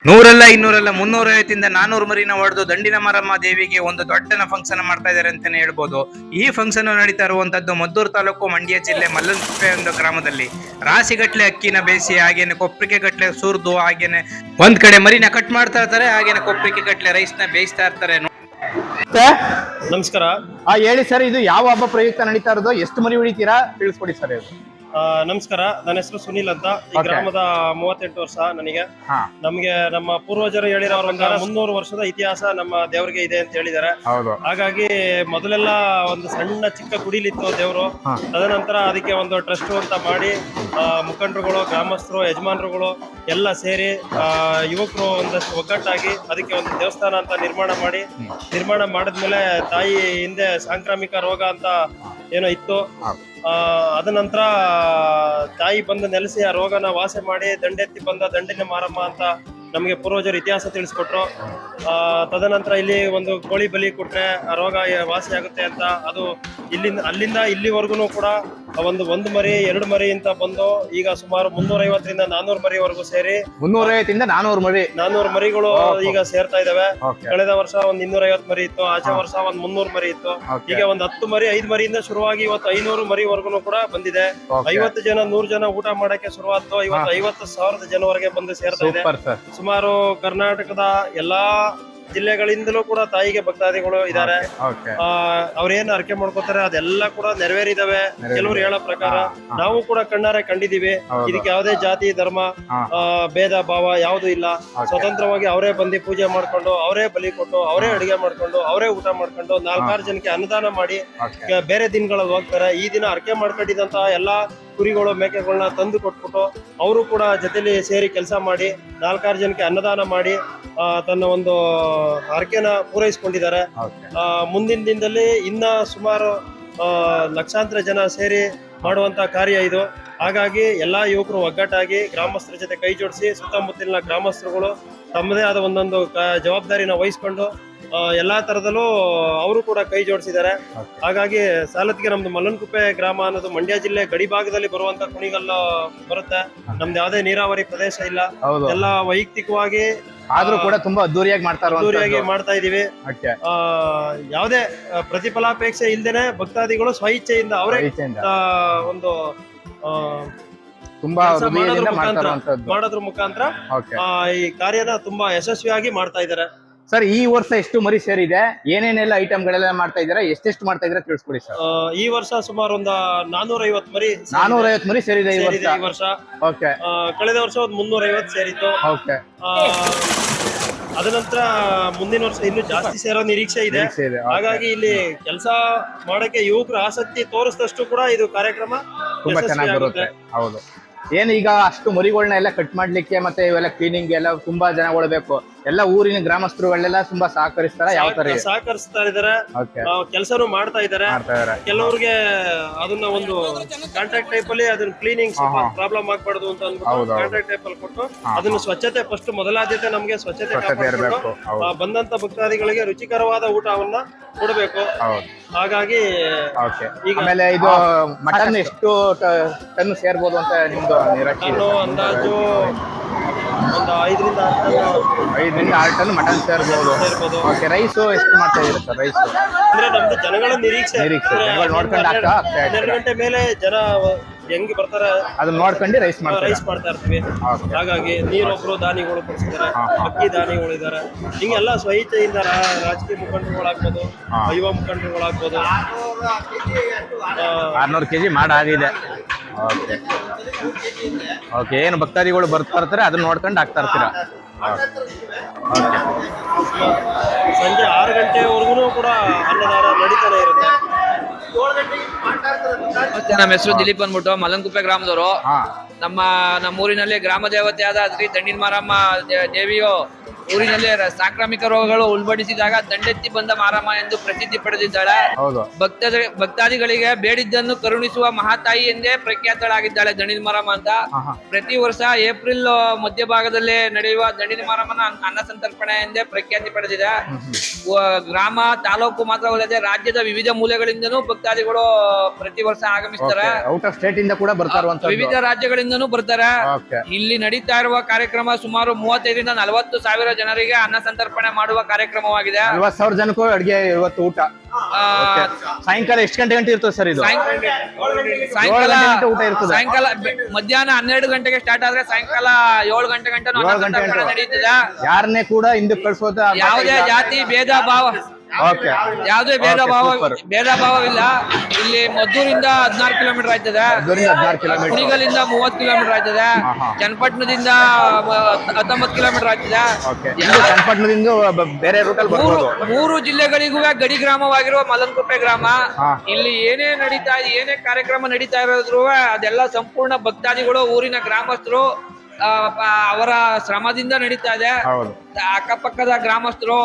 ನೂರಲ್ಲ, ಇನ್ನೂರಲ್ಲ, 350 400 ಮರಿನ ಹೊಡೆದು ದಂಡಿನ ಮಾರಮ್ಮ ದೇವಿಗೆ ಒಂದು ದೊಡ್ಡನ ಫಂಕ್ಷನ್ ಮಾಡ್ತಾ ಇದ್ದಾರೆ ಅಂತಾನೆ ಹೇಳ್ಬೋದು. ಈ ಫಂಕ್ಷನ್ ನಡೀತಾ ಇರುವಂತದ್ದು ಮದ್ದೂರು ತಾಲೂಕು ಮಂಡ್ಯ ಜಿಲ್ಲೆ ಮಲ್ಲನ್ಕುಪ್ಪೆ ಒಂದು ಗ್ರಾಮದಲ್ಲಿ. ರಾಶಿಗಟ್ಲೆ ಅಕ್ಕಿನ ಬೇಯಿಸಿ ಹಾಗೇನೆ ಕೊಪ್ರಿಕೆ ಗಟ್ಲೆ ಸುರಿದು ಹಾಗೇನೆ ಒಂದ್ ಕಡೆ ಮರಿನ ಕಟ್ ಮಾಡ್ತಾ ಇರ್ತಾರೆ, ಹಾಗೇನೆ ಕೊಪ್ರಿಕೆ ಗಟ್ಲೆ ರೈಸ್ ನ ಬೇಯಿಸ್ತಾ ಇರ್ತಾರೆ. ನಮಸ್ಕಾರ. ಹೇಳಿ ಸರ್, ಇದು ಯಾವ ಹಬ್ಬ ಪ್ರಯುಕ್ತ ನಡೀತಾ ಇರೋದು? ಎಷ್ಟು ಮರಿ ಹೊಡಿತೀರಾ ತಿಳಿಸ್ಕೊಡಿ ಸರ್. ಇದು ನಮಸ್ಕಾರ, ನನ್ನ ಹೆಸರು ಸುನೀಲ್ ಅಂತ. ಈ ಗ್ರಾಮದ 38 ವರ್ಷ ನನಗೆ. ನಮ್ಗೆ ನಮ್ಮ ಪೂರ್ವಜರು ಹೇಳಿರೋ ಪ್ರಕಾರ 300 ವರ್ಷದ ಇತಿಹಾಸ ನಮ್ಮ ದೇವರಿಗೆ ಇದೆ ಅಂತ ಹೇಳಿದ್ದಾರೆ. ಹಾಗಾಗಿ ಮೊದಲೆಲ್ಲ ಒಂದು ಸಣ್ಣ ಚಿಕ್ಕ ಗುಡಿಲಿತ್ತು ದೇವರು. ತದನಂತರ ಅದಕ್ಕೆ ಒಂದು ಟ್ರಸ್ಟ್ ಅಂತ ಮಾಡಿ ಮುಖಂಡರುಗಳು, ಗ್ರಾಮಸ್ಥರು, ಯಜಮಾನರುಗಳು ಎಲ್ಲ ಸೇರಿ ಯುವಕರು ಒಂದಷ್ಟು ಒಗ್ಗಟ್ಟಾಗಿ ಅದಕ್ಕೆ ಒಂದು ದೇವಸ್ಥಾನ ಅಂತ ನಿರ್ಮಾಣ ಮಾಡಿದ್ಮೇಲೆ ತಾಯಿ ಹಿಂದೆ ಸಾಂಕ್ರಾಮಿಕ ರೋಗ ಅಂತ ಏನೋ ಇತ್ತು. ಅದ ನಂತರ ತಾಯಿ ಬಂದು ನೆಲೆಸಿ ಆ ರೋಗನ ವಾಸೆ ಮಾಡಿ ದಂಡೆತ್ತಿ ಬಂದ ದಂಡಿನ ಮಾರಮ್ಮ ಅಂತ ನಮಗೆ ಪೂರ್ವಜರು ಇತಿಹಾಸ ತಿಳಿಸ್ಕೊಟ್ರು. ತದನಂತರ ಇಲ್ಲಿ ಒಂದು ಕೋಳಿ ಬಲಿ ಕೊಟ್ರೆ ಆ ರೋಗ ವಾಸಿ ಆಗುತ್ತೆ ಅಂತ ಅದು ಅಲ್ಲಿಂದ ಇಲ್ಲಿವರೆಗೂ ಕೂಡ ಒಂದು ಮರಿ 2 ಮರಿ ಅಂತ ಬಂದು ಈಗ ಸುಮಾರು 350ರಿಂದ 400 ಮರಿವರೆಗೂ ಸೇರಿ 350ರಿಂದ 400 ಮರಿಗಳು ಈಗ ಸೇರ್ತಾ ಇದಾವೆ. ಕಳೆದ ವರ್ಷ ಒಂದು 250 ಮರಿ ಇತ್ತು, ಆಚೆ ವರ್ಷ ಒಂದು 300 ಮರಿ ಇತ್ತು. ಈಗ ಒಂದು 10 ಮರಿ 5 ಮರಿಯಿಂದ ಶುರುವಾಗಿ ಇವತ್ತು 500 ಮರಿವರೆಗೂ ಕೂಡ ಬಂದಿದೆ. 50 ಜನ 100 ಜನ ಊಟ ಮಾಡಕ್ಕೆ ಶುರುವಾಯ್ತು. ಇವತ್ತು 50,000 ಜನವರೆಗೆ ಬಂದು ಸೇರ್ತಾ ಇದೆ. ಸುಮಾರು ಕರ್ನಾಟಕದ ಎಲ್ಲಾ ಜಿಲ್ಲೆಗಳಿಂದಲೂ ಕೂಡ ತಾಯಿಗೆ ಭಕ್ತಾದಿಗಳು ಇದ್ದಾರೆ. ಅವ್ರೇನ್ ಅರ್ಕೆ ಮಾಡ್ಕೋತಾರೆ ಅದೆಲ್ಲ ಕೂಡ ನೆರವೇರಿದಾವೆ. ಕೆಲವರು ಹೇಳೋ ಪ್ರಕಾರ ನಾವು ಕೂಡ ಕಣ್ಣಾರೆ ಕಂಡಿದೀವಿ. ಇದಕ್ಕೆ ಯಾವುದೇ ಜಾತಿ ಧರ್ಮ ಭೇದ ಭಾವ ಯಾವ್ದು ಇಲ್ಲ. ಸ್ವತಂತ್ರವಾಗಿ ಅವರೇ ಬಂದು ಪೂಜೆ ಮಾಡ್ಕೊಂಡು, ಅವರೇ ಬಲಿ ಕೊಟ್ಟು, ಅವರೇ ಅಡಿಗೆ ಮಾಡ್ಕೊಂಡು, ಅವರೇ ಊಟ ಮಾಡ್ಕೊಂಡು 4-6 ಜನಕ್ಕೆ ಅನ್ನದಾನ ಮಾಡಿ ಬೇರೆ ದಿನಗಳಲ್ಲಿ ಹೋಗ್ತಾರೆ. ಈ ದಿನ ಅರ್ಕೆ ಮಾಡ್ಕೊಂಡಿದ್ದಂತಹ ಎಲ್ಲಾ ಕುರಿಗಳು, ಮೇಕೆಗಳನ್ನ ತಂದು ಕೊಟ್ಬಿಟ್ಟು ಅವರು ಕೂಡ ಜೊತೆಲಿ ಸೇರಿ ಕೆಲಸ ಮಾಡಿ 4-6 ಜನಕ್ಕೆ ಅನ್ನದಾನ ಮಾಡಿ ತನ್ನ ಒಂದು ಹರಕೆನ ಪೂರೈಸ್ಕೊಂಡಿದ್ದಾರೆ. ಮುಂದಿನ ದಿನದಲ್ಲಿ ಇನ್ನ ಸುಮಾರು ಲಕ್ಷಾಂತರ ಜನ ಸೇರಿ ಮಾಡುವಂತ ಕಾರ್ಯ ಇದು. ಹಾಗಾಗಿ ಎಲ್ಲಾ ಯುವಕರು ಒಗ್ಗಟ್ಟಾಗಿ ಗ್ರಾಮಸ್ಥರ ಜೊತೆ ಕೈ ಜೋಡಿಸಿ ಸುತ್ತಮುತ್ತಲಿನ ಗ್ರಾಮಸ್ಥರುಗಳು ತಮ್ಮದೇ ಆದ ಒಂದೊಂದು ಜವಾಬ್ದಾರಿನ ವಹಿಸ್ಕೊಂಡು ಎಲ್ಲಾ ತರದಲ್ಲೂ ಅವರು ಕೂಡ ಕೈ ಜೋಡಿಸಿದ್ದಾರೆ. ಹಾಗಾಗಿ ಸಾಲತ್ತಿಗೆ ನಮ್ದು ಮಲ್ಲನ್ಕುಪ್ಪೆ ಗ್ರಾಮ ಅನ್ನೋದು ಮಂಡ್ಯ ಜಿಲ್ಲೆ ಗಡಿ ಭಾಗದಲ್ಲಿ ಬರುವಂತ ಕುಣಿಗಲ್ಲ ಬರುತ್ತೆ. ನಮ್ದು ಯಾವುದೇ ನೀರಾವರಿ ಪ್ರದೇಶ ಇಲ್ಲ. ಎಲ್ಲ ವೈಯಕ್ತಿಕವಾಗಿ ಆದ್ರೂ ಕೂಡ ತುಂಬಾ ಅದ್ದೂರಿಯಾಗಿ ಮಾಡ್ತಾ ಇದೀವಿ. ಯಾವುದೇ ಪ್ರತಿಫಲಾಪೇಕ್ಷೆ ಇಲ್ದೇನೆ ಭಕ್ತಾದಿಗಳು ಸ್ವಇಚ್ಛೆಯಿಂದ ಅವರೇ ಒಂದು ತುಂಬಾ ಮಾಡೋದ್ರ ಮುಖಾಂತರ ಈ ಕಾರ್ಯನ ತುಂಬಾ ಯಶಸ್ವಿಯಾಗಿ ಮಾಡ್ತಾ ಇದ್ದಾರೆ. ಸರ್, ಈ ವರ್ಷ ಎಷ್ಟು ಮರಿ ಸೇರಿದೆ? ಏನೇನೆಲ್ಲ ಐಟಮ್ಗಳೆಲ್ಲ ಮಾಡ್ತಾ ಇದ್ದಾರೆ? ಎಷ್ಟೆಷ್ಟು ಮಾಡ್ತಾ ಇದ್ದಾರೆ ತಿಳಿಸ್ಕೊಡಿ ಸರ್. ಈ ವರ್ಷ ಸುಮಾರು ಒಂದು 450 ಮರಿ 450 ಮರಿ ಸೇರಿದೆ ಈ ವರ್ಷ. ಕಳೆದ ವರ್ಷ ಒಂದು 350 ಸೇರಿತ್ತು. ಅದ ನಂತರ ಮುಂದಿನ ವರ್ಷ ಇನ್ನೂ ಜಾಸ್ತಿ ಸೇರೋ ನಿರೀಕ್ಷೆ ಇದೆ. ಹಾಗಾಗಿ ಇಲ್ಲಿ ಕೆಲಸ ಮಾಡಕ್ಕೆ ಯುವಕರು ಆಸಕ್ತಿ ತೋರಿಸಿದಷ್ಟು ಕೂಡ ಇದು ಕಾರ್ಯಕ್ರಮ ತುಂಬಾ ಚೆನ್ನಾಗಿ ಬರುತ್ತೆ. ಹೌದು. ಏನು ಈಗ ಅಷ್ಟು ಮರಿಗಳನ್ನ ಎಲ್ಲ ಕಟ್ ಮಾಡ್ಲಿಕ್ಕೆ ಮತ್ತೆ ಇವೆಲ್ಲ ಕ್ಲೀನಿಂಗ್ ಎಲ್ಲ ತುಂಬಾ ಜನಗಳು ಬೇಕು. ಎಲ್ಲ ಊರಿನ ಗ್ರಾಮಸ್ಥರುಗಳೆಲ್ಲ ತುಂಬಾ ಸಹಕರಿಸ್ತಾರೆ. ಯಾವ ತರ ಸಹಕರಿಸ್ತಾ ಇದಾರೆ, ಕೆಲಸನೂ ಮಾಡ್ತಾ ಇದಾರೆ. ಕೆಲವ್ರಿಗೆ ಅದನ್ನ ಒಂದು ಕಾಂಟ್ರಾಕ್ಟ್ ಟೈಪ್ ಅಲ್ಲಿ ಅದನ್ನ ಕ್ಲೀನಿಂಗ್ ಪ್ರಾಬ್ಲಮ್ ಆಗ್ಬಾರ್ದು ಅಂತ ಅಂದ್ಬಿಟ್ಟು ಕಾಂಟ್ರಾಕ್ಟ್ ಟೈಪ್ ಅಲ್ಲಿ ಕೊಟ್ಟು ಅದನ್ನ ಸ್ವಚ್ಛತೆ ಫಸ್ಟ್ ಮೊದಲಾದ್ಯತೆ ನಮಗೆ ಸ್ವಚ್ಛತೆ ಕಾಪಾಡಬೇಕು. ಬಂದಂತ ಭಕ್ತಾದಿಗಳಿಗೆ ರುಚಿಕರವಾದ ಊಟವನ್ನ ಕೊಡಬೇಕು. ಹಾಗಾಗಿ ಆಮೇಲೆ ಇದು ಮಟನ್ ಎಷ್ಟು ಟನ್ ಸೇರ್ಬೋದು ಅಂತ ನಿಮ್ದು ಅಂದಾಜು ಒಂದು 5ರಿಂದ 6 ಟನ್ ಮಟನ್ ಸೇರ್ಬೋದು. ರೈಸ್ ಎಷ್ಟು ಮಾಡ್ತಾ ಇದ್ದೀರಾ ಸರ್? ರೈಸ್ ಅಂದ್ರೆ ನಮ್ದು ಜನಗಳ ನಿರೀಕ್ಷೆ ನೋಡ್ಕೊಂಡು 12 ಗಂಟೆ ಮೇಲೆ ಜನ ಹೆಂಗ್ ಬರ್ತಾರೆ ಅದನ್ನ ನೋಡ್ಕೊಂಡು ರೈಸ್ ಮಾಡ್ತಾ ಇರ್ತೀವಿ. ಹಾಗಾಗಿ ನೀರೊಬ್ರು ದಾನಿಗಳು ಕೊಡ್ಸಿದ್ದಾರೆ, ಅಕ್ಕಿ ದಾನಿಗಳು ಇದಾರೆ. ಹಿಂಗೆಲ್ಲ ಸ್ವಇಚ್ಛೆಯಿಂದ ರಾಜಕೀಯ ಮುಖಂಡರುಗಳಾಗ್ಬೋದು, ಯುವ ಮುಖಂಡರುಗಳಾಗ್ಬೋದು 600 kg ಮಾಡಾಗಿದೆ. ಓಕೆ. ಏನು ಭಕ್ತಾದಿಗಳು ಬರ್ತಾ ಇರ್ತಾರೆ ಅದನ್ನ ನೋಡ್ಕೊಂಡು ಹಾಕ್ತಾ ಇರ್ತೀರಾ? ಸಂಜೆ 6 ಗಂಟೆವರೆಗೂ ಕೂಡ ಅನ್ನದಾನ ನಡೀತಾನೆ ಇರುತ್ತೆ. ನಮ್ಮ ಹೆಸರು ದಿಲೀಪ್ ಅಂದ್ಬಿಟ್ಟು ಮಲ್ಲನ್ಕುಪ್ಪೆ ಗ್ರಾಮದವರು. ನಮ್ಮ ಊರಿನಲ್ಲಿ ಗ್ರಾಮ ದೇವತೆ ಆದ ಶ್ರೀ ದಂಡಿನ ಮಾರಮ್ಮ ದೇವಿಯು ಊರಿನಲ್ಲಿ ಸಾಂಕ್ರಾಮಿಕ ರೋಗಗಳು ಉಲ್ಬಣಿಸಿದಾಗ ದಂಡೆತ್ತಿ ಬಂದ ಮಾರಮ್ಮ ಎಂದು ಪ್ರಸಿದ್ಧಿ ಪಡೆದಿದ್ದಾಳೆ. ಹೌದು. ಭಕ್ತಾದಿಗಳಿಗೆ ಬೇಡಿದ್ದನ್ನು ಕರುಣಿಸುವ ಮಹಾತಾಯಿ ಎಂದೇ ಪ್ರಖ್ಯಾತಳಾಗಿದ್ದಾಳೆ ದಂಡಿನ ಮಾರಮ್ಮ ಅಂತ. ಪ್ರತಿ ವರ್ಷ ಏಪ್ರಿಲ್ ಮಧ್ಯಭಾಗದಲ್ಲಿ ನಡೆಯುವ ದಂಡಿನ ಮಾರಮ್ಮನ ಅನ್ನ ಸಂತರ್ಪಣೆ ಎಂದೇ ಪ್ರಖ್ಯಾತಿ ಪಡೆದಿದೆ. ಗ್ರಾಮ ತಾಲೂಕು ಮಾತ್ರವಲ್ಲದೆ ರಾಜ್ಯದ ವಿವಿಧ ಮೂಲೆಗಳಿಂದನೂ ಭಕ್ತಾದಿಗಳು ಪ್ರತಿ ವರ್ಷ ಆಗಮಿಸ್ತಾರೆ. ಔಟ್ ಆಫ್ ಸ್ಟೇಟ್ ಇಂದ ಕೂಡ ಬರ್ತಾರುವಂತ ವಿವಿಧ ರಾಜ್ಯಗಳಿಂದನೂ ಬರ್ತಾರೆ. ಇಲ್ಲಿ ನಡೀತಾ ಇರುವ ಕಾರ್ಯಕ್ರಮ ಸುಮಾರು 35ರಿಂದ 40 ಸಾವಿರ ಜನರಿಗೆ ಅನ್ನ ಸಂತರ್ಪಣೆ ಮಾಡುವ ಕಾರ್ಯಕ್ರಮವಾಗಿದೆ. 40,000 ಜನಕ್ಕೂ ಅಡ್ಗೆ ಇವತ್ತು ಊಟ. ಸಾಯಂಕಾಲ ಎಷ್ಟು ಗಂಟೆ ಇರ್ತದೆ ಸರ್ ಇದು? ಸಾಯಂಕಾಲ ಮಧ್ಯಾಹ್ನ 12 ಗಂಟೆಗೆ ಸ್ಟಾರ್ಟ್ ಆದ್ರೆ ಸಾಯಂಕಾಲ 7 ಗಂಟೆ ಗಂಟೆ ನಡೀತದೆ. ಯಾರನ್ನೇ ಕೂಡ ಹಿಂದಕ್ಕೆ ಕಳ್ಸೋದ ಯಾವುದೇ ಜಾತಿ ಭೇದ ಭಾವ ಯಾವುದೇ ಭೇದ ಭಾವವಿಲ್ಲ. ಇಲ್ಲಿ ಮದ್ದೂರಿಂದ 16 ಕಿಲೋಮೀಟರ್ ಆಯ್ತದೆ, ಕುಣಿಗಲಿಂದ 30 ಕಿಲೋಮೀಟರ್ ಆಯ್ತದೆ, ಚನ್ನಪಟ್ಟಣದಿಂದ 19 ಕಿಲೋಮೀಟರ್ ಆಯ್ತದೆ. ಬೇರೆ ರೂಟಲ್ಲಿ ಬರ್ಬೋದು. 3 ಜಿಲ್ಲೆಗಳಿಗೂ ಗಡಿ ಗ್ರಾಮವಾಗಿರುವ ಮಲನಕುಪ್ಪೆ ಗ್ರಾಮ. ಇಲ್ಲಿ ಏನೇ ಕಾರ್ಯಕ್ರಮ ನಡೀತಾ ಇರೋದ್ರು ಅದೆಲ್ಲ ಸಂಪೂರ್ಣ ಭಕ್ತಾದಿಗಳು, ಊರಿನ ಗ್ರಾಮಸ್ಥರು ಅವರ ಶ್ರಮದಿಂದ ನಡೀತಾ ಇದೆ. ಅಕ್ಕಪಕ್ಕದ ಗ್ರಾಮಸ್ಥರು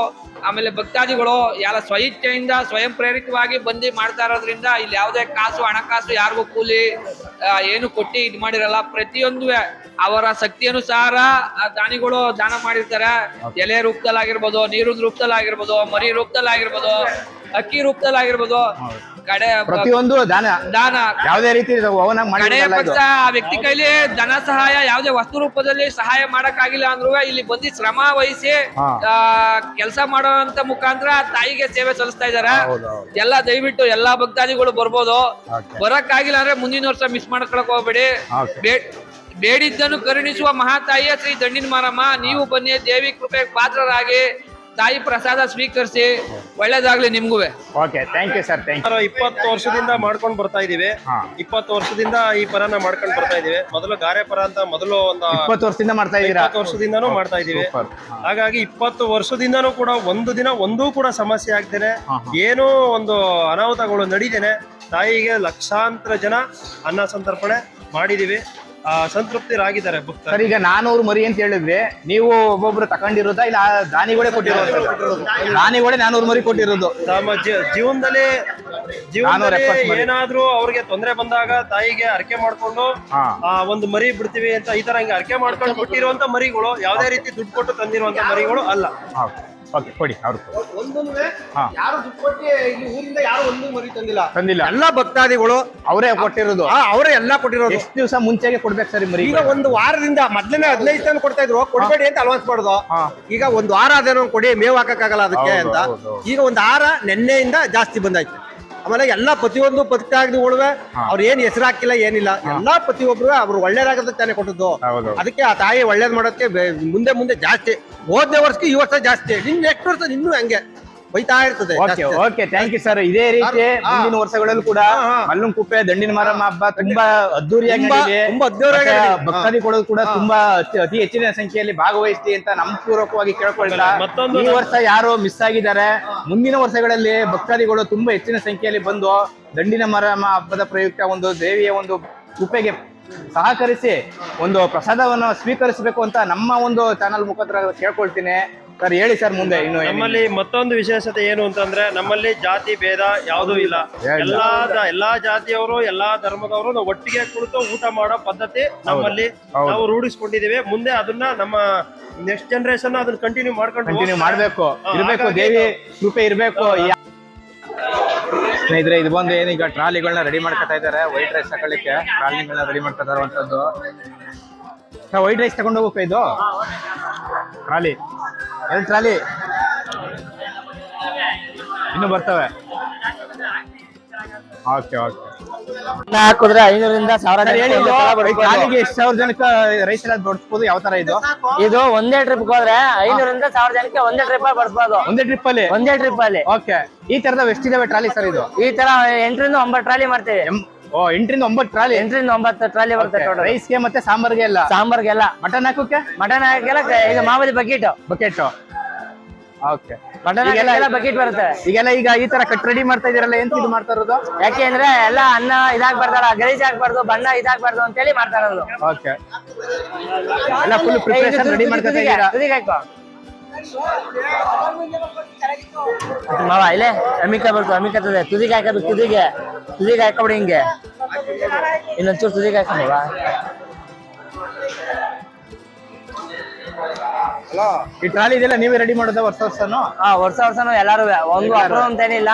ಆಮೇಲೆ ಭಕ್ತಾದಿಗಳು ಎಲ್ಲ ಸ್ವಇಚ್ಛೆಯಿಂದ ಸ್ವಯಂ ಪ್ರೇರಿತವಾಗಿ ಬಂದು ಮಾಡ್ತಾ ಇರೋದ್ರಿಂದ ಇಲ್ಲಿ ಯಾವುದೇ ಹಣಕಾಸು ಯಾರಿಗೂ ಕೂಲಿ ಏನು ಕೊಟ್ಟಿ ಇದು ಮಾಡಿರಲ್ಲ. ಪ್ರತಿಯೊಂದು ಅವರ ಶಕ್ತಿ ಅನುಸಾರ ದಾನಿಗಳು ದಾನ ಮಾಡಿರ್ತಾರೆ. ಎಲೆ ರೂಪದಲ್ಲಾಗಿರ್ಬೋದು, ನೀರಿನ ರೂಪದಲ್ಲಾಗಿರ್ಬೋದು, ಮರಿ ರೂಪದಲ್ಲಾಗಿರ್ಬೋದು, ಅಕ್ಕಿ ರೂಪದಲ್ಲಾಗಿರ್ಬೋದು, ಪ್ರತಿಯೊಂದು ದಾನ ಯಾವುದೇ ರೀತಿ ಕಡೆ ಪಕ್ಷ ಆ ವ್ಯಕ್ತಿ ಕೈಲಿ ಧನ ಸಹಾಯ ಯಾವುದೇ ವಸ್ತು ರೂಪದಲ್ಲಿ ಸಹಾಯ ಮಾಡಕ್ಕಾಗಿಲ್ಲ ಅಂದ್ರೂ ಇಲ್ಲಿ ಬಂದು ಶ್ರಮ ವಹಿಸಿ ಕೆಲಸ ಮಾಡೋಂತ ಮುಖಾಂತರ ತಾಯಿಗೆ ಸೇವೆ ಸಲ್ಲಿಸ್ತಾ ಇದಾರೆ. ಎಲ್ಲ ದಯವಿಟ್ಟು ಎಲ್ಲಾ ಭಕ್ತಾದಿಗಳು ಬರ್ಬೋದು. ಬರಕ್ಕಾಗಿಲ್ಲ ಅಂದ್ರೆ ಮುಂದಿನ ವರ್ಷ ಮಿಸ್ ಮಾಡ್ಕೊಳಕ್ ಹೋಗ್ಬೇಡಿ. ಬೇಡಿದ್ದನ್ನು ಕರುಣಿಸುವ ಮಹಾತಾಯಿಯ ಶ್ರೀ ದಂಡಿನ ಮಾರಮ್ಮ. ನೀವು ಬನ್ನಿ, ದೇವಿ ಕೃಪೆಗೆ ಪಾತ್ರರಾಗಿ ತಾಯಿ ಪ್ರಸಾದ ಸ್ವೀಕರಿಸಿ. ಒಳ್ಳೇದಾಗ್ಲಿ ನಿಮ್ಗೂ. Okay, thank you sir. 20 ವರ್ಷದಿಂದ ಮಾಡ್ಕೊಂಡು ಬರ್ತಾ ಇದೀವಿ. 20 ವರ್ಷದಿಂದ ಈ ಪರನ ಮಾಡ್ಕೊಂಡು ಬರ್ತಾ ಇದೀವಿ. ಮೊದಲು ಗಾರೆ ಪರ ಅಂತ ಒಂದು 20 ವರ್ಷದಿಂದ ಮಾಡ್ತಾ ಇದೀರಾ? 20 ವರ್ಷದಿಂದಾನು ಮಾಡ್ತಾ ಇದೀವಿ. ಹಾಗಾಗಿ 20 ವರ್ಷದಿಂದಾನು ಕೂಡ ಒಂದು ದಿನ ಒಂದೂ ಕೂಡ ಸಮಸ್ಯೆ ಆಗ್ದೇನೆ, ಏನೋ ಒಂದು ಅನಾಹುತಗಳು ನಡೀದೇನೆ ತಾಯಿಗೆ ಲಕ್ಷಾಂತರ ಜನ ಅನ್ನ ಸಂತರ್ಪಣೆ ಮಾಡಿದೀವಿ. ಸಂತೃಪ್ತರಾಗಿದ್ದಾರೆ ಭಕ್ತರು. ಸರ್, ಈಗ 400 ಮರಿ ಅಂತ ಹೇಳಿದ್ವಿ, ನೀವು ಒಬ್ಬೊಬ್ರು ತಗೊಂಡಿರೋದಾ ಇಲ್ಲ ದಾನಿಗಳೇ ಕೊಟ್ಟಿರೋದು? ದಾನಿಗಳೇ 400 ಮರಿ ಕೊಟ್ಟಿರೋದು. ತಮ್ಮ ಜೀವನದಲ್ಲಿ ಏನಾದ್ರೂ ಅವ್ರಿಗೆ ತೊಂದರೆ ಬಂದಾಗ ತಾಯಿಗೆ ಅರ್ಕೆ ಮಾಡ್ಕೊಂಡು ಒಂದು ಮರಿ ಬಿಡ್ತೀವಿ ಅಂತ ಈ ತರ ಹಿಂಗೆ ಅರ್ಕೆ ಮಾಡ್ಕೊಂಡು ಕೊಟ್ಟಿರುವಂತ ಮರಿಗಳು. ಯಾವುದೇ ರೀತಿ ದುಡ್ಡು ಕೊಟ್ಟು ತಂದಿರುವಂತ ಮರಿಗಳು ಅಲ್ಲ. ಕೊಡಿ, ಯಾರು ದುಡ್ಡು ಕೊಟ್ಟು ಇಲ್ಲಿ ಊರಿಂದ ಯಾರು ಒಂದು ಮರಿ ತಂದಿಲ್ಲ. ಎಲ್ಲ ಭಕ್ತಾದಿಗಳು ಅವರೇ ಕೊಟ್ಟಿರೋದು. ಅವರೇ ಎಲ್ಲಾ ಕೊಟ್ಟಿರೋದು. ಎಷ್ಟು ದಿವಸ ಮುಂಚೆಗೆ ಕೊಡ್ಬೇಕು ಸರ್ ಮರಿ? ಈಗ ಒಂದು ವಾರದಿಂದ ಮೊದ್ಲನೇ 15 ದಿನ ಕೊಡ್ತಾ ಇದ್ರು, ಕೊಡ್ಬೇಡಿ ಅಂತ ಅಲೌನ್ಸ್ ಮಾಡೋದು. ಈಗ ಒಂದು ವಾರ ಅದೇನೋ ಕೊಡಿ, ಮೇವ್ ಹಾಕಕ್ಕಾಗಲ್ಲ ಅದಕ್ಕೆ ಅಂತ. ಈಗ ಒಂದು ವಾರ ನೆನ್ನೆಯಿಂದ ಜಾಸ್ತಿ ಬಂದಾಯ್ತು. ಆಮೇಲೆ ಎಲ್ಲಾ ಪ್ರತಿಯೊಂದು ಭಕ್ತಾದಿಗಳು ಅವ್ರು ಏನ್ ಹೆಸರು ಹಾಕಿಲ್ಲ, ಏನಿಲ್ಲ, ಎಲ್ಲಾ ಪ್ರತಿಯೊಬ್ರು ಅವ್ರು ಒಳ್ಳೇದಾಗದ ತಾನೇ ಕೊಟ್ಟದ್ದು. ಅದಕ್ಕೆ ಆ ತಾಯಿ ಒಳ್ಳೇದ್ ಮಾಡೋದಕ್ಕೆ ಮುಂದೆ ಜಾಸ್ತಿ. ಹೋದ್ನೇ ವರ್ಷಕ್ಕೆ ಈ ವರ್ಷ ಜಾಸ್ತಿ, ನೆಕ್ಸ್ಟ್ ವರ್ಷ ಇನ್ನೂ ಹಂಗೆ ಹೋಯ್ತಾ ಇರ್ತದೆ. Okay, thank you sir. ಇದೇ ರೀತಿ ಮುಂದಿನ ವರ್ಷಗಳಲ್ಲೂ ಕೂಡ ಮಲ್ಲನಕುಪ್ಪೆ ದಂಡಿನ ಮಾರಮ್ಮ ಹಬ್ಬ ತುಂಬಾ ಅದ್ದೂರಿಯಾಗಿ ಭಕ್ತಾದಿಗಳು ಕೂಡ ತುಂಬಾ ಅತಿ ಹೆಚ್ಚಿನ ಸಂಖ್ಯೆಯಲ್ಲಿ ಭಾಗವಹಿಸ್ತಿ ಅಂತ ನಮ್ಮ ಪೂರ್ವಕವಾಗಿ ಕೇಳ್ಕೊಳ್ತಾ, ಈ ವರ್ಷ ಯಾರು ಮಿಸ್ ಆಗಿದ್ದಾರೆ, ಮುಂದಿನ ವರ್ಷಗಳಲ್ಲಿ ಭಕ್ತಾದಿಗಳು ತುಂಬಾ ಹೆಚ್ಚಿನ ಸಂಖ್ಯೆಯಲ್ಲಿ ಬಂದು ದಂಡಿನ ಮಾರಮ್ಮ ಹಬ್ಬದ ಪ್ರಯುಕ್ತ ಒಂದು ದೇವಿಯ ಒಂದು ಕೃಪೆಗೆ ಸಹಕರಿಸಿ ಒಂದು ಪ್ರಸಾದವನ್ನು ಸ್ವೀಕರಿಸಬೇಕು ಅಂತ ನಮ್ಮ ಒಂದು ಚಾನಲ್ ಮುಖಾಂತರ ಕೇಳ್ಕೊಳ್ತೀನಿ. ಸರ್, ಹೇಳಿ ಸರ್ ಮುಂದೆ. ಇನ್ನು ನಮ್ಮಲ್ಲಿ ಮತ್ತೊಂದು ವಿಶೇಷತೆ ಏನು ಅಂತಂದ್ರೆ, ನಮ್ಮಲ್ಲಿ ಜಾತಿ ಭೇದ ಯಾವುದೂ ಇಲ್ಲ. ಎಲ್ಲಾ ಜಾತಿಯವರು, ಎಲ್ಲಾ ಧರ್ಮದವರು ನಾವು ಒಟ್ಟಿಗೆ ಕುಳಿತು ಊಟ ಮಾಡೋ ಪದ್ಧತಿ ನಮ್ಮಲ್ಲಿ ನಾವು ರೂಢಿಸ್ಕೊಂಡಿದೀವಿ. ಮುಂದೆ ಅದನ್ನ ನಮ್ಮ ನೆಕ್ಸ್ಟ್ ಜನರೇಷನ್ ಅದನ್ನ ಕಂಟಿನ್ಯೂ ಮಾಡ್ಬೇಕು, ಇರ್ಬೇಕು. ದೇವಿ ಕೃಪೆ ಇರ್ಬೇಕು. ಸ್ನೇಹಿತರೆ, ಇದು ಬಂದು ಏನೀಗ ಟ್ರಾಲಿಗಳನ್ನ ರೆಡಿ ಮಾಡ್ಕೊತಾ ಇದ್ದಾರೆ. ವೈಟ್ ರೈಸ್ ತಗೊಳ್ಳಿಕ್ಕೆ ಟ್ರಾಲಿಗಳನ್ನ ರೆಡಿ ಮಾಡ್ಕೊತಾ ಇರುವಂತದ್ದು. ವೈಟ್ ರೈಸ್ ತಗೊಂಡು ಹೋಗ್ಬೇಕು. ಇದು ಟ್ರಾಲಿ, 2 ಟ್ರಾಲಿ ಇನ್ನು ಬರ್ತವೆ. ಓಕೆ, ಹಾಕಿದ್ರೆ 500ರಿಂದ 1000 ಟ್ರಾಲಿಗೆ ಎಷ್ಟು 1000 ಜನಕ್ಕೆ ರೈಸ್ ಎಲ್ಲ ಬಡಿಸ್ಬೋದು? ಯಾವ ತರ ಇದು ಒಂದೇ ಟ್ರಿಪ್ ಹೋದ್ರೆ 500ರಿಂದ 1000 ಜನಕ್ಕೆ ಒಂದೇ ಟ್ರಿಪ್ ಬಡಿಸ್ಬೋದು. ಒಂದೇ ಟ್ರಿಪ್ ಅಲ್ಲಿ? ಓಕೆ. ಈ ತರದ ಎಷ್ಟಿದಾವೆ ಟ್ರಾಲಿ ಸರ್? ಇದು ಈ ತರ 8ರಿಂದ 9 ಟ್ರಾಲಿ ಮಾಡ್ತೇವೆ. 8ರಿಂದ 9 ಟ್ರಾಲಿ? 8ರಿಂದ 9 ಟ್ರಾಲಿ ಬರ್ತದೆ. ರೈಸ್ಗೆ ಮತ್ತೆ ಸಾಂಬಾರ್ಗೆ ಎಲ್ಲ? ಸಾಂಬಾರ್ಗೆಲ್ಲ. ಮಟನ್ ಹಾಕೋಕೆ? ಮಟನ್ ಹಾಕೆಲ್ಲ ಇದು ಮಾಮೂಲಿ ಬಕೆಟ್. ಓಕೆ. ಮಟನ್ ಬಕೆಟ್ ಬರುತ್ತೆ. ಈಗೆಲ್ಲ ಈಗ ಈ ತರ ಕಟ್ ರೆಡಿ ಮಾಡ್ತಾ ಇದೀರಲ್ಲ, ಎಂತ ಇದು ಮಾಡ್ತಾ ಇರೋದು? ಯಾಕೆಂದ್ರೆ ಎಲ್ಲ ಅನ್ನ ಇದಾಗ್ಬಾರ್ದಲ್ಲ, ಗಲೀಜ್ ಆಗ್ಬಾರ್ದು, ಬಣ್ಣ ಇದಾಗ್ಬಾರ್ದು ಅಂತ ಹೇಳಿ ಮಾಡ್ತಾ ಇರೋದು. ಓಕೆ. ಎಲ್ಲ ಫುಲ್ ಪ್ರಿಪರೇಷನ್ ರೆಡಿ ಮಾಡ್ತಾ ಇದ್ದೀರಾ? ಮಾವ ಇಲ್ಲೇ ಅಮಿಕ ಬರ್ತು ಅಮಿಕತ್ತದೆ ತುದಿಗೆ ಹಾಕಬೇಕು ತುದಿಗೆ ಹಾಕೊಬಿಡಿ ಹಿಂಗೆ ಇನ್ನೊಂಚೂರು ತುದಿಗೆ ಹಾಕೊಂಬವ ಈ ಟ್ರಾಲಿ ಇದೆಲ್ಲ ನೀವೇ ರೆಡಿ ಮಾಡೋದ ವರ್ಷನು? ವರ್ಷನು ಎಲ್ಲಾರು ಒಂದು ಅಪ್ರೋ ಅಂತೇನಿಲ್ಲ,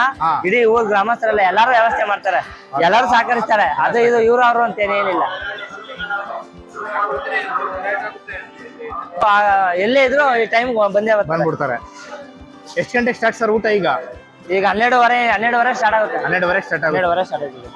ಇಡೀ ಊರ್ ಗ್ರಾಮಸ್ಥರೆಲ್ಲ ಎಲ್ಲಾರು ವ್ಯವಸ್ಥೆ ಮಾಡ್ತಾರೆ, ಎಲ್ಲಾರು ಸಹಕರಿಸ್ತಾರೆ. ಅದು ಇದು ಇವ್ರು ಅವರು ಅಂತೇನೇನಿಲ್ಲ. ಎಲ್ಲೇ ಇದ್ರು ಈ ಟೈಮ್ ಬಂದ್ಬಿಡ್ತಾರೆ. ಎಷ್ಟು ಗಂಟೆಗೆ ಸ್ಟಾರ್ಟ್ ಸರ್ ಊಟ? ಈಗ 12:30 ಸ್ಟಾರ್ಟ್ ಆಗುತ್ತೆ. 12:30 ಸ್ಟಾರ್ಟ್ ಆಗುತ್ತೆ. 12:30 ಸ್ಟಾರ್ಟ್ ಆಗುತ್ತೆ.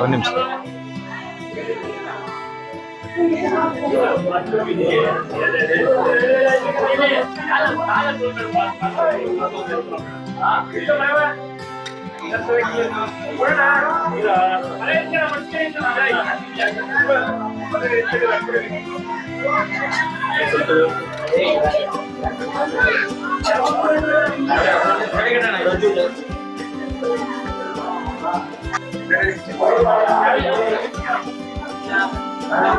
ಒಂದು ನಿಮಿಷ. Pero